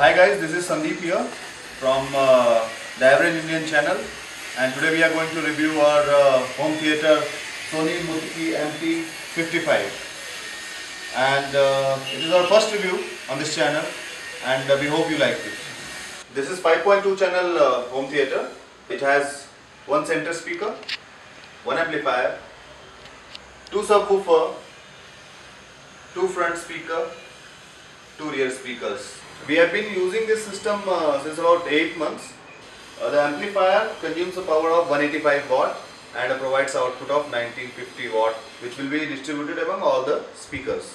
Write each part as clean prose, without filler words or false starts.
Hi guys, this is Sandeep here from the Average Indian channel, and today we are going to review our home theater Sony Mutiki MT55, and it is our first review on this channel, and we hope you like it. This is 5.2 channel home theater. It has one center speaker, one amplifier, two subwoofer, two front speaker, two rear speakers. We have been using this system since about 8 months. The amplifier consumes a power of 185 watt and provides output of 1950 watt, which will be distributed among all the speakers.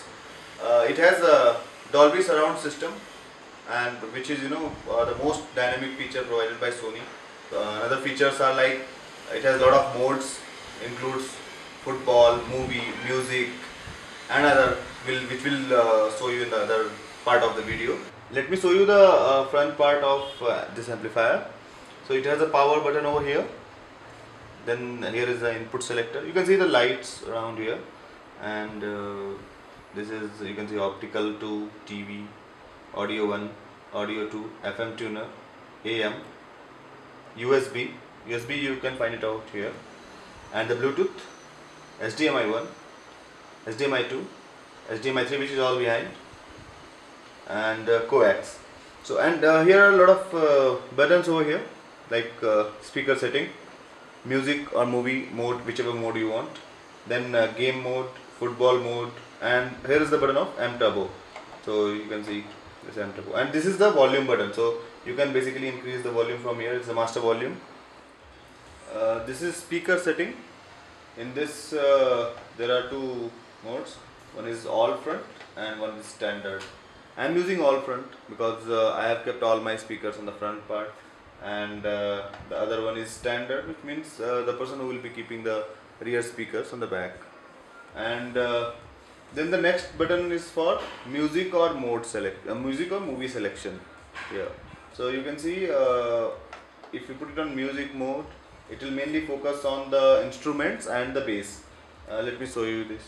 It has a Dolby surround system, and which is the most dynamic feature provided by Sony. Other features are like it has a lot of modes, includes football, movie, music, and other which will show you in the other part of the video. Let me show you the front part of this amplifier. So it has a power button over here. Then here is the input selector. You can see the lights around here, and this is, you can see, optical to TV, audio 1, audio 2, FM tuner, AM, USB you can find it out here, and the Bluetooth, HDMI 1, HDMI 2, HDMI 3, which is all behind, and coax. So, and here are a lot of buttons over here, like speaker setting, music or movie mode, whichever mode you want, then game mode, football mode, and here is the button of M Turbo. So you can see this M Turbo, and this is the volume button, so you can basically increase the volume from here. It's the master volume. This is speaker setting. In this there are two modes. One is all front and one is standard. I am using all front because I have kept all my speakers on the front part, and the other one is standard, which means the person who will be keeping the rear speakers on the back. And then the next button is for music or mode music or movie selection here. So you can see if you put it on music mode, it will mainly focus on the instruments and the bass. Let me show you this.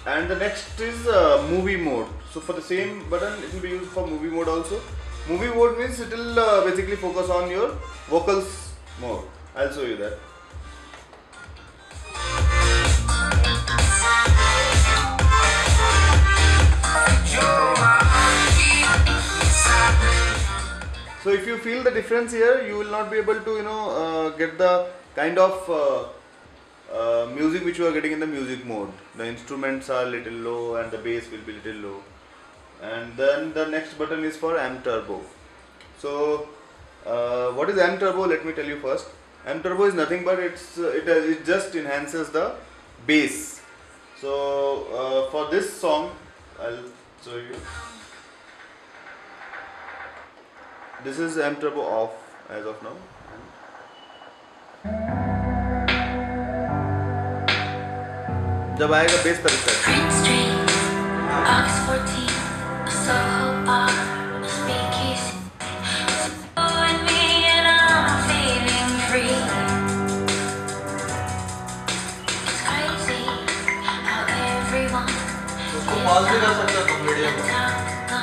And the next is movie mode. So for the same button, it will be used for movie mode also. Movie mode means it will basically focus on your vocals mode. I'll show you that. So if you feel the difference here, you will not be able to get the kind of music which you are getting in the music mode. The instruments are little low and the bass will be little low. And then the next button is for M Turbo. So what is M Turbo? Let me tell you first. M Turbo is nothing but it just enhances the bass. So for this song, I'll show you. This is M Turbo off as of now. जब आएगा base पर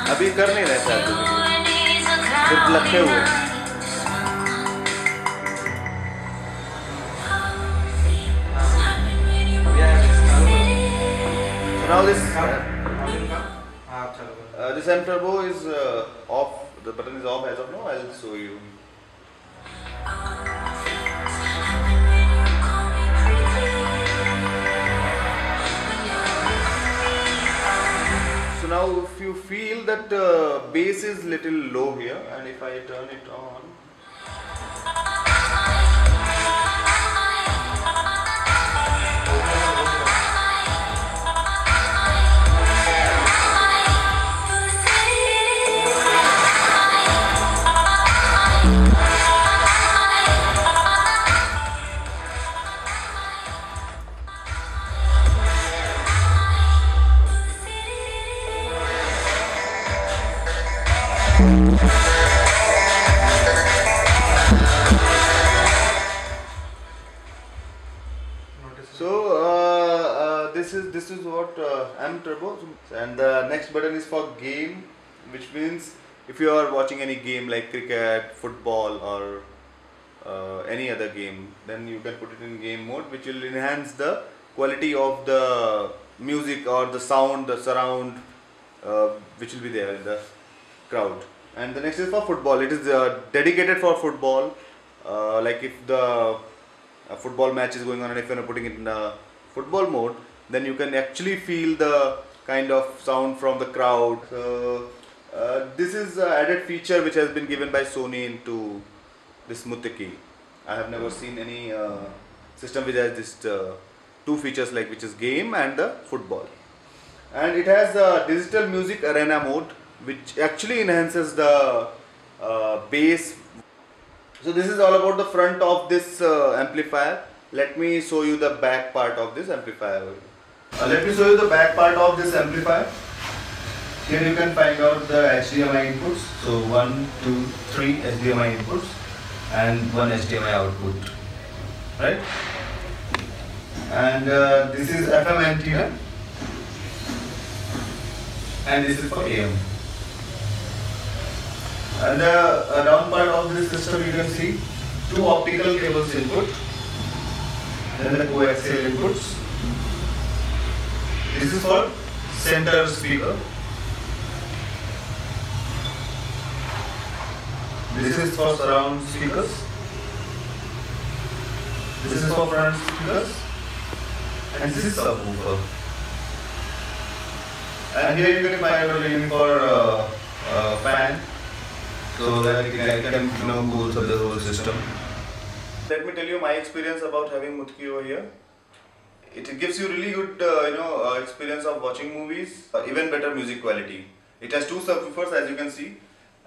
अभी कर नहीं रहे थे, सिर्फ लखे हुए. Now this M Turbo is off. The button is off as of now. I'll show you. So now if you feel that bass is little low here, and if I turn it on, So this is what M Turbo, and the next button is for game, which means if you are watching any game like cricket, football, or any other game, then you can put it in game mode, which will enhance the quality of the music or the sound, the surround, which will be there in the crowd. And the next is for football. It is dedicated for football. Like if the football match is going on, and if you're putting it in the football mode, then you can actually feel the kind of sound from the crowd. So this is an added feature which has been given by Sony into this Muteki. I have never seen any system which has this two features, like which is game and the football. And it has a digital music arena mode, which actually enhances the bass. So this is all about the front of this amplifier. Let me show you the back part of this amplifier. Let me show you the back part of this amplifier. Here you can find out the HDMI inputs. So 1, 2, 3 HDMI inputs and 1 HDMI output, right? And this is FM antenna, and this is for AM. And the down part of this system, you can see two optical cables input, then the coaxial inputs. This is for center speaker. This is for surround speakers. This is for front speakers. And this is subwoofer. And here you can find a link for fan, so that I can go through the whole system. Let me tell you my experience about having Muteki over here. It gives you really good experience of watching movies, even better music quality. It has two subwoofers, as you can see,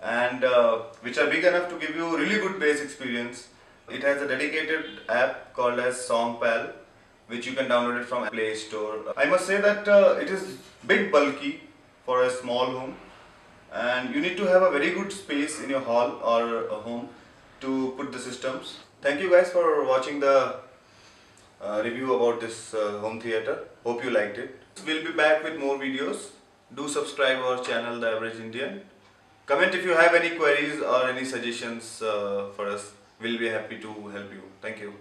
and which are big enough to give you really good bass experience. It has a dedicated app called as SongPal, which you can download it from Play Store. I must say that it is bit bulky for a small home, and you need to have a very good space in your hall or a home to put the systems. Thank you guys for watching the review about this home theater. Hope you liked it. We'll be back with more videos. Do subscribe our channel, The Average Indian. Comment if you have any queries or any suggestions for us. We'll be happy to help you. Thank you.